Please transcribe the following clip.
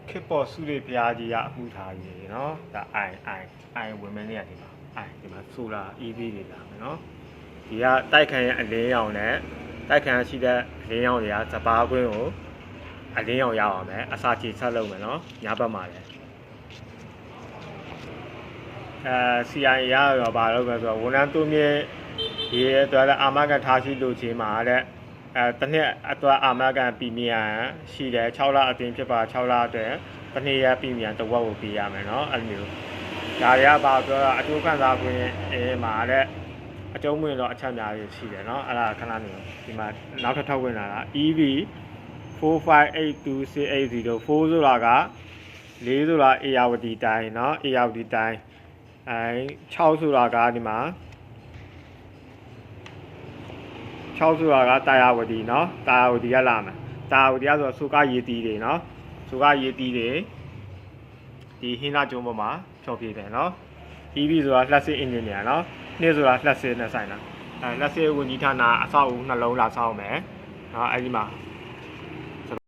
ခေတ်ပေါ်စုလေးဖျားကြီးရအခုထားကြီးနော်ဒါအိုင်ဝင်မင်းနေရဒီမှာဒီမှာဆိုလာ EV တွေလာမယ်နော်ဒီကတိုက်ခံရဲ့အလင်းရောင်နဲ့တိုက်ခံရှိတဲ့အလင်းရောင်တွေကစပါးကွင်းကိုအလင်းရောင်ရအောင်မယ်အစာချေဆက်လုပ်မယ်နော်ညဘက်မှာလည်းCIA ရရောပါလို့ပဲဆိုတော့ဝန်ထမ်းသူမြေဒီအတွက်အာမခံထားရှိလို့ချင်းမှာတဲ့တစ်နှစ်အတွက်အာမခံပြည်မြန်ရှိတယ်6လအတွင်းဖြစ်ပါ6လအတွက်တစ်နှစ်ရပြည်မြန်တစ်ဝက်ကိုပေးရမယ်เนาะအဲ့လိုမျိုးဒါတွေကပါပြောတာအကျိုးခံစားခွင့်မှာတဲ့အကျုံးဝင်တော့အချက်များကြီးရှိတယ်เนาะအဲ့ဒါခဏနေဒီမှာနောက်ထပ်ဝင်လာတာ EV 4582680 4ဆိုတာက4ဆိုတာအေယာဝတီတိုင်းเนาะအေယာဝတီတိုင်း6ဆိုတာကဒီမှာ6ဆိုတာကတာယာဝတီเนาะတာယာဝတီကလာမယ်တာယာဝတီကဆိုစုကရေတီးတွေเนาะစုကရေတီးတွေဒီဟင်းလာကျုံပေါ်မှာဖြောပြတယ်เนาะ EV ဆိုတာလက်စစ် engineer เนาะနှစ်ဆိုတာလက်စစ်နဲ့ဆိုင်တာလက်စစ်ဝန်ကြီးဌာနအဆောက်အဦနှလုံးလာဆောက်မယ်เนาะအဲဒီမှာ